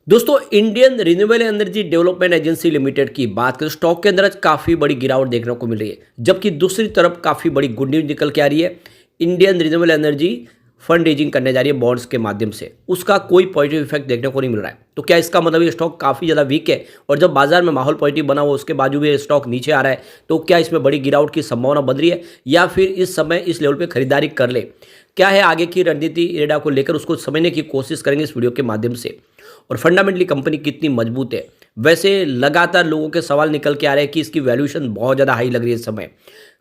दोस्तों Indian renewable energy development agency limited की बात करें स्टॉक के अंदर आज काफ़ी बड़ी गिरावट देखने को मिल रही है, जबकि दूसरी तरफ काफ़ी बड़ी गुड न्यूज निकल के आ रही है। Indian renewable energy fund raising करने जा रही है बॉन्ड्स के माध्यम से, उसका कोई पॉजिटिव इफेक्ट देखने को नहीं मिल रहा है। तो क्या इसका मतलब ये स्टॉक काफ़ी ज़्यादा वीक है और जब बाजार में माहौल पॉजिटिव बना हुआ उसके बावजूद भी स्टॉक नीचे आ रहा है, तो क्या इसमें बड़ी गिरावट की संभावना बन रही है या फिर इस समय इस लेवल पर खरीदारी कर ले? क्या है आगे की रणनीति इरेडा को लेकर, उसको समझने की कोशिश करेंगे इस वीडियो के माध्यम से। और फंडामेंटली कंपनी कितनी मजबूत है। वैसे लगातार लोगों के सवाल निकल के आ रहे हैं कि इसकी वैल्यूएशन बहुत ज़्यादा हाई लग रही है इस समय,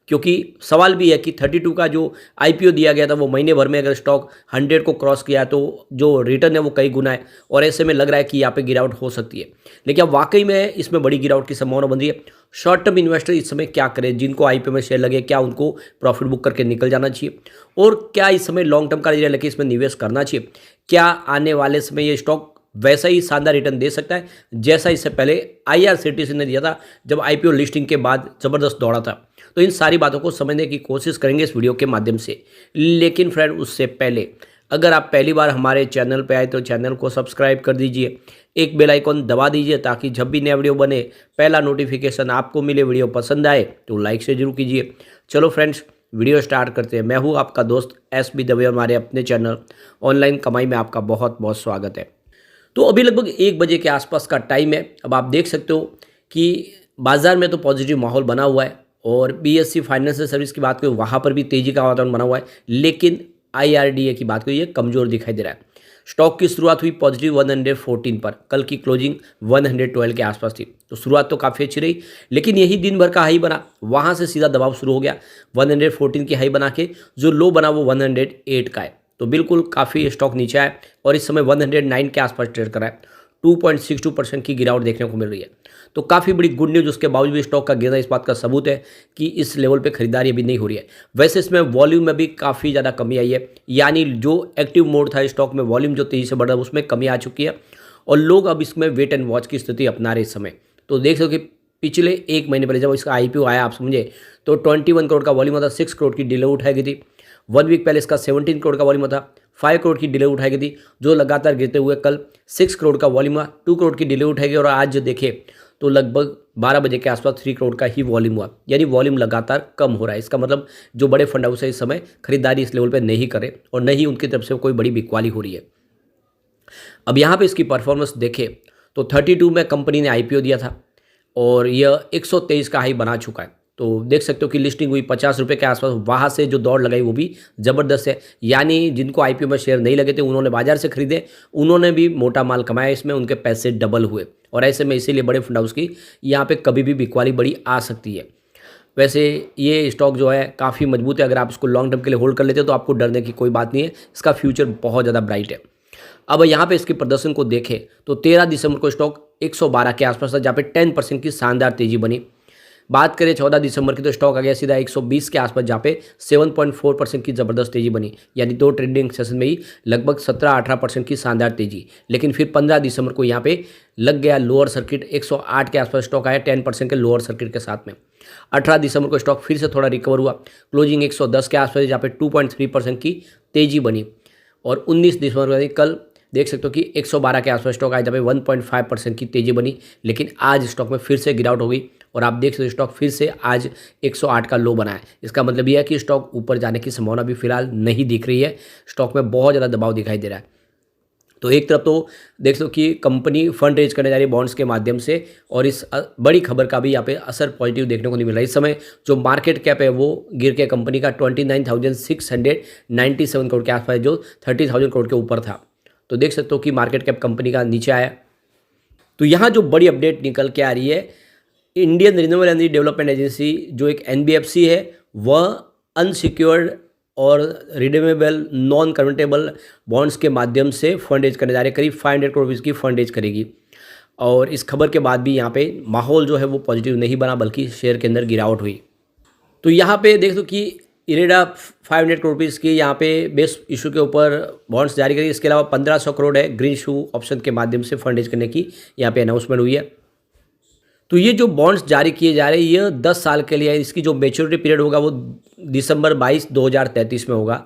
क्योंकि सवाल भी है कि 32 का जो आईपीओ दिया गया था वो महीने भर में अगर स्टॉक 100 को क्रॉस किया है तो जो रिटर्न है वो कई गुना है, और ऐसे में लग रहा है कि यहाँ पे गिरावट हो सकती है। लेकिन अब वाकई में इसमें बड़ी गिरावट की संभावना बन रही है। शॉर्ट टर्म इन्वेस्टर इस समय क्या करें, जिनको आईपीओ में शेयर लगे, क्या उनको प्रॉफिट बुक करके निकल जाना चाहिए, और क्या इस समय लॉन्ग टर्म का लेके इसमें निवेश करना चाहिए? क्या आने वाले समय ये स्टॉक वैसा ही शानदार रिटर्न दे सकता है जैसा इससे पहले आईआरसीटीसी ने दिया था जब आईपीओ लिस्टिंग के बाद ज़बरदस्त दौड़ा था? तो इन सारी बातों को समझने की कोशिश करेंगे इस वीडियो के माध्यम से। लेकिन फ्रेंड, उससे पहले अगर आप पहली बार हमारे चैनल पे आए तो चैनल को सब्सक्राइब कर दीजिए, एक बेल आइकॉन दबा दीजिए ताकि जब भी नया वीडियो बने पहला नोटिफिकेशन आपको मिले। वीडियो पसंद आए तो लाइक से जरूर कीजिए। चलो फ्रेंड्स, वीडियो स्टार्ट करते हैं। मैं हूँ आपका दोस्त एस बी दवे और हमारे अपने चैनल ऑनलाइन कमाई में आपका बहुत बहुत स्वागत है। तो अभी लगभग 1 बजे के आसपास का टाइम है। अब आप देख सकते हो कि बाज़ार में तो पॉजिटिव माहौल बना हुआ है, और बीएससी फाइनेंशियल सर्विस की बात करें वहाँ पर भी तेज़ी का वातावरण बना हुआ है, लेकिन आईआरडीए की बात करें ये कमज़ोर दिखाई दे रहा है। स्टॉक की शुरुआत हुई पॉजिटिव 114 पर, कल की क्लोजिंग 112 के आसपास थी, तो शुरुआत तो काफ़ी अच्छी रही, लेकिन यही दिन भर का हाई बना, वहाँ से सीधा दबाव शुरू हो गया। 114 की हाई बना के जो लो बना वो 108 का है, तो बिल्कुल काफ़ी स्टॉक नीचे आया और इस समय 109 के आसपास ट्रेड कर रहा है। 2.62% की गिरावट देखने को मिल रही है, तो काफ़ी बड़ी गुड न्यूज़। उसके बावजूद भी स्टॉक का गिरना इस बात का सबूत है कि इस लेवल पे खरीदारी अभी नहीं हो रही है। वैसे इसमें वॉल्यूम में भी काफ़ी ज़्यादा कमी आई है, यानी जो एक्टिव मोड था स्टॉक में, वॉल्यूम जो तेज़ी से बढ़ रहा है उसमें कमी आ चुकी है, और लोग अब इसमें वेट एंड वॉच की स्थिति अपना रहे इस समय। तो देख सकते हो कि पिछले 1 महीने पहले जब इसका आईपीओ आया, आप समझे, तो 21 करोड़ का वॉल्यूम था, 6 करोड़ की डिले उठाई गई थी। 1 वीक पहले इसका 17 करोड़ का वॉल्यूम था, 5 करोड़ की डिले उठाई गई थी, जो लगातार गिरते हुए कल 6 करोड़ का वॉल्यूम हुआ, 2 करोड़ की डिले उठाई गई, और आज जो देखे तो लगभग 12 बजे के आसपास 3 करोड़ का ही वॉल्यूम हुआ, यानी वॉल्यूम लगातार कम हो रहा है। इसका मतलब जो बड़े फंड हाउस है इस समय खरीदारी इस लेवल पे नहीं करे और नहीं उनकी तरफ से कोई बड़ी बिकवाली हो रही है। अब यहाँ पे इसकी परफॉर्मेंस देखें तो 32 में कंपनी ने आईपीओ दिया था और यह 123 का हाई बना चुका है। तो देख सकते हो कि लिस्टिंग हुई 50 रुपये के आसपास, वहाँ से जो दौड़ लगाई वो भी ज़बरदस्त है। यानी जिनको आईपीओ में शेयर नहीं लगे थे उन्होंने बाजार से खरीदे, उन्होंने भी मोटा माल कमाया, इसमें उनके पैसे डबल हुए। और ऐसे में इसीलिए बड़े फंड हाउस की यहाँ पे कभी भी बिकवाली बड़ी आ सकती है। वैसे ये स्टॉक जो है काफ़ी मजबूत है, अगर आप इसको लॉन्ग टर्म के लिए होल्ड कर लेते हो तो आपको डरने की कोई बात नहीं है, इसका फ्यूचर बहुत ज़्यादा ब्राइट है। अब यहाँ पे इसके प्रदर्शन को देखें तो 13 दिसंबर को स्टॉक 112 के आसपास था, जहाँ पे 10% की शानदार तेजी बनी। बात करें 14 दिसंबर की तो स्टॉक आ गया सीधा 120 के आसपास, जहाँ पे 7.4% की ज़बरदस्त तेजी बनी, यानी 2 ट्रेडिंग सेशन में ही लगभग 17-18% की शानदार तेजी। लेकिन फिर 15 दिसंबर को यहाँ पे लग गया लोअर सर्किट, 108 के आसपास स्टॉक आया 10% के लोअर सर्किट के साथ में। 18 दिसंबर को स्टॉक फिर से थोड़ा रिकवर हुआ, क्लोजिंग 110 के आसपास, जहाँ पे 2.3% की तेजी बनी। और 19 दिसंबर को कल देख सकते हो कि 112 के आसपास स्टॉक आया, जहाँ पे 1.5% की तेजी बनी। लेकिन आज स्टॉक में फिर से गिरावट हो गई और आप देख सकते हो स्टॉक फिर से आज 108 का लो बना है। इसका मतलब यह है कि स्टॉक ऊपर जाने की संभावना भी फिलहाल नहीं दिख रही है, स्टॉक में बहुत ज़्यादा दबाव दिखाई दे रहा है। तो एक तरफ तो देख सकते हो कि कंपनी फंड रेज करने जा रही है बॉन्ड्स के माध्यम से, और इस बड़ी खबर का भी यहाँ पे असर पॉजिटिव देखने को नहीं मिल रहा है। इस समय जो मार्केट कैप है वो गिर के कंपनी का 29,697 करोड़ के आसपास, जो 30,000 करोड़ के ऊपर था। तो देख सकते हो कि मार्केट कैप कंपनी का नीचे आया। तो यहाँ जो बड़ी अपडेट निकल के आ रही है, Indian renewable energy development agency जो एक एनबीएफसी है, वह अनसिक्योर्ड और रिडीमेबल नॉन कन्वर्टेबल बॉन्ड्स के माध्यम से फंड रेज करने जा रहे हैं। करीब 500 करोड़ रुपये की फंड रेज करेगी, और इस खबर के बाद भी यहाँ पे माहौल जो है वो पॉजिटिव नहीं बना, बल्कि शेयर के अंदर गिरावट हुई। तो यहाँ पे देख दो कि इरेडा 500 करोड़ रुपीज़ की यहाँ पे बेस इशू के ऊपर बॉन्ड्स जारी करेगी। इसके अलावा 1500 करोड़ है ग्रीन शू ऑप्शन के माध्यम से फंड रेज करने की यहाँ पे अनाउंसमेंट हुई है। तो ये जो बॉन्ड्स जारी किए जा रहे हैं ये 10 साल के लिए है। इसकी जो मैच्योरिटी पीरियड होगा वो दिसंबर 22, 2033 में होगा।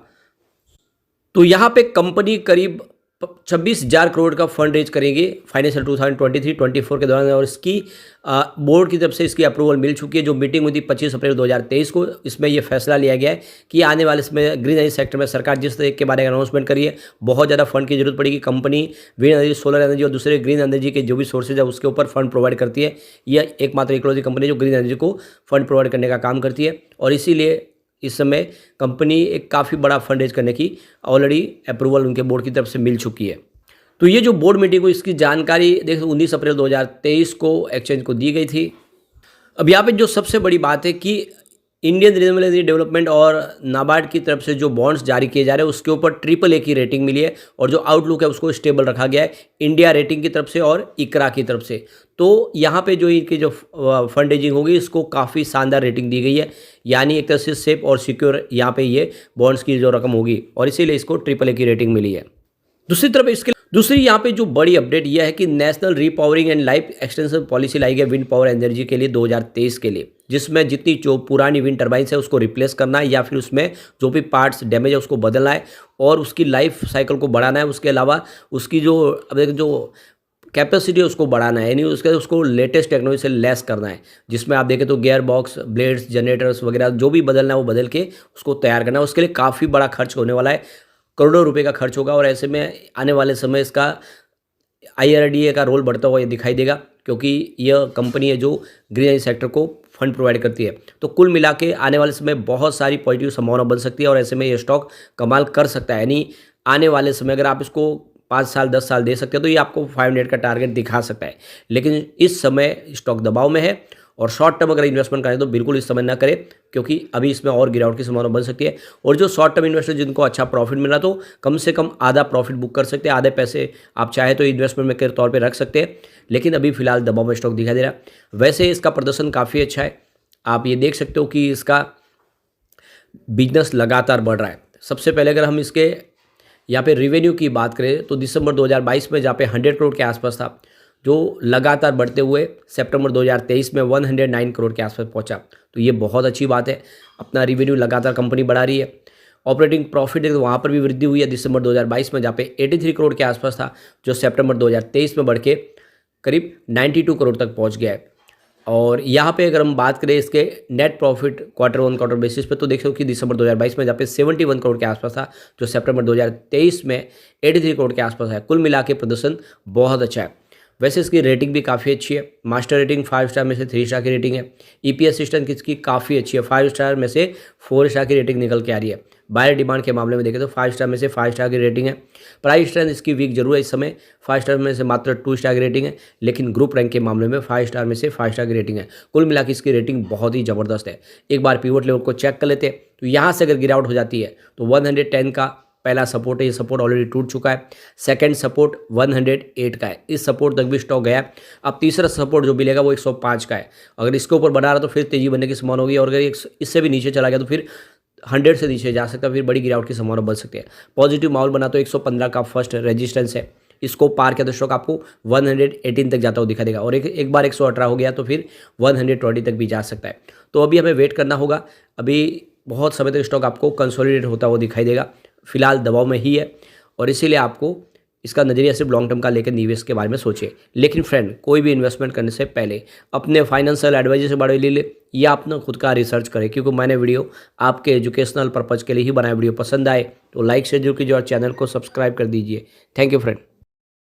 तो यहाँ पे कंपनी करीब 26,000 करोड़ का फंड रेज करेंगे फाइनेंशियल 2023-24 के दौरान, और इसकी बोर्ड की तरफ से इसकी अप्रूवल मिल चुकी है। जो मीटिंग हुई थी 25 अप्रैल 2023 को, इसमें यह फैसला लिया गया है कि आने वाले इसमें ग्रीन एनर्जी सेक्टर में सरकार जिस तरह के बारे में अनाउंसमेंट करी है, बहुत ज़्यादा फंड की जरूरत पड़ेगी। Company wind energy, solar energy और दूसरे ग्रीन एनर्जी के जो भी सोर्सेज है उसके ऊपर फंड प्रोवाइड करती है। यह एकमात्र इकलौती कंपनी जो ग्रीन एनर्जी को फंड प्रोवाइड करने का काम करती है, और इसीलिए इस समय कंपनी एक काफ़ी बड़ा फंड रेज करने की ऑलरेडी अप्रूवल उनके बोर्ड की तरफ से मिल चुकी है। तो ये जो बोर्ड मीटिंग हुई, इसकी जानकारी देखो 19 अप्रैल 2023 को एक्सचेंज को दी गई थी। अब यहाँ पे जो सबसे बड़ी बात है कि इंडियन रिन्यूएबल एनर्जी डेवलपमेंट और नाबार्ड की तरफ से जो बॉन्ड्स जारी किए जा रहे हैं उसके ऊपर AAA की रेटिंग मिली है, और जो आउटलुक है उसको स्टेबल रखा गया है इंडिया रेटिंग की तरफ से और इकरा की तरफ से। तो यहाँ पे जो इनकी जो फंड रेजिंग होगी इसको काफ़ी शानदार रेटिंग दी गई है, यानी एक तरह से सेफ और सिक्योर यहाँ पे ये बॉन्ड्स की जो रकम होगी, और इसीलिए इसको AAA की रेटिंग मिली है। दूसरी यहाँ पे जो बड़ी अपडेट यह है कि national repowering and life extension policy लाई गई विंड पावर एनर्जी के लिए 2023 के लिए, जिसमें जितनी जो पुरानी विंड टर्बाइंस है उसको रिप्लेस करना है, या फिर उसमें जो भी पार्ट्स डैमेज है उसको बदलना है और उसकी लाइफ साइकिल को बढ़ाना है। उसके अलावा उसकी जो कैपेसिटी है उसको बढ़ाना है, यानी उसको लेटेस्ट टेक्नोलॉजी से लेस करना है, जिसमें आप देखें तो गियर बॉक्स, ब्लेड्स, जनरेटर्स वगैरह जो भी बदलना है वो बदल के उसको तैयार करना है। उसके लिए काफ़ी बड़ा खर्च होने वाला है, करोड़ों रुपए का खर्च होगा, और ऐसे में आने वाले समय इसका IRDA का रोल बढ़ता हुआ ये दिखाई देगा, क्योंकि यह कंपनी है जो ग्रीन एनर्जी सेक्टर को फंड प्रोवाइड करती है। तो कुल मिला के आने वाले समय बहुत सारी पॉजिटिव संभावना बन सकती है, और ऐसे में ये स्टॉक कमाल कर सकता है। यानी आने वाले समय अगर आप इसको 5 साल 10 साल दे सकते हो तो ये आपको 500 का टारगेट दिखा सकता है। लेकिन इस समय स्टॉक दबाव में है, और शॉर्ट टर्म अगर इन्वेस्टमेंट करें तो बिल्कुल इस समय ना करें, क्योंकि अभी इसमें और गिरावट की संभावना बन सकती है। और जो शॉर्ट टर्म इन्वेस्टर जिनको अच्छा प्रॉफिट मिल रहा तो कम से कम आधा प्रॉफिट बुक कर सकते हैं, आधे पैसे आप चाहे तो इन्वेस्टमेंट में के तौर पे रख सकते हैं। लेकिन अभी फिलहाल दबाव में स्टॉक दिखाई दे रहा है। वैसे इसका प्रदर्शन काफ़ी अच्छा है, आप ये देख सकते हो कि इसका बिजनेस लगातार बढ़ रहा है। सबसे पहले अगर हम इसके यहाँ पे रेवेन्यू की बात करें तो दिसंबर 2022 में जहाँ पे 100 करोड़ के आसपास था, जो लगातार बढ़ते हुए सितंबर 2023 में 109 करोड़ के आसपास पहुंचा। तो ये बहुत अच्छी बात है, अपना रेवेन्यू लगातार कंपनी बढ़ा रही है। ऑपरेटिंग प्रॉफिट है तो वहाँ पर भी वृद्धि हुई है दिसंबर 2022 में, जहाँ पे 83 करोड़ के आसपास था, जो सितंबर 2023 में बढ़ के करीब 92 करोड़ तक पहुँच गया है। और यहाँ पे अगर हम बात करें इसके net profit quarter on quarter basis पे, तो देख सकते हो कि दिसंबर 2022 में जहाँ पे 71 करोड़ के आसपास था, जो सितंबर 2023 में 83 करोड़ के आसपास है। कुल मिला के प्रदर्शन बहुत अच्छा है। वैसे इसकी रेटिंग भी काफ़ी अच्छी है, मास्टर रेटिंग 5 स्टार में से 3 स्टार की रेटिंग है। EPS सिस्टम किसकी काफ़ी अच्छी है, 5 स्टार में से 4 स्टार की रेटिंग निकल के आ रही है। बायर डिमांड के मामले में देखें तो 5 स्टार में से 5 स्टार की रेटिंग है। प्राइस स्ट्रेंथ इसकी वीक जरूर है इस समय, 5 स्टार में से मात्र 2 स्टार की रेटिंग है, लेकिन ग्रुप रैंक के मामले में 5 स्टार में से 5 स्टार की रेटिंग है। कुल मिला के इसकी रेटिंग बहुत ही ज़बरदस्त है। एक बार पिवट लेवल को चेक कर लेते हैं, तो यहाँ से अगर गिरावट हो जाती है तो 110 का पहला सपोर्ट है, ये सपोर्ट ऑलरेडी टूट चुका है। सेकंड सपोर्ट 108 का है, इस सपोर्ट तक भी स्टॉक गया। अब तीसरा सपोर्ट जो मिलेगा वो 105 का है। अगर इसके ऊपर बना रहा तो फिर तेजी बनने की संभावना होगी, और अगर इससे भी नीचे चला गया तो फिर 100 से नीचे जा सकता है, फिर बड़ी गिरावट की संभावना बन सकती है। पॉजिटिव माहौल बना तो 115 का फर्स्ट रेजिस्टेंस है, इसको पार किया तो स्टॉक आपको 118 तक जाता हुआ दिखा देगा, और एक बार 118 हो गया तो फिर 120 तक भी जा सकता है। तो अभी हमें वेट करना होगा, अभी बहुत समय तक स्टॉक आपको कंसोलिडेट होता हुआ दिखाई देगा। फिलहाल दबाव में ही है, और इसीलिए आपको इसका नज़रिया सिर्फ लॉन्ग टर्म का लेकर निवेश के बारे में सोचिए। लेकिन फ्रेंड, कोई भी इन्वेस्टमेंट करने से पहले अपने फाइनेंशियल एडवाइजर से बारे ले ले, या अपना खुद का रिसर्च करें, क्योंकि मैंने वीडियो आपके एजुकेशनल पर्पज़ के लिए ही बनाया। वीडियो पसंद आए तो लाइक शेयर जरूर कीजिए और चैनल को सब्सक्राइब कर दीजिए। Thank you friend.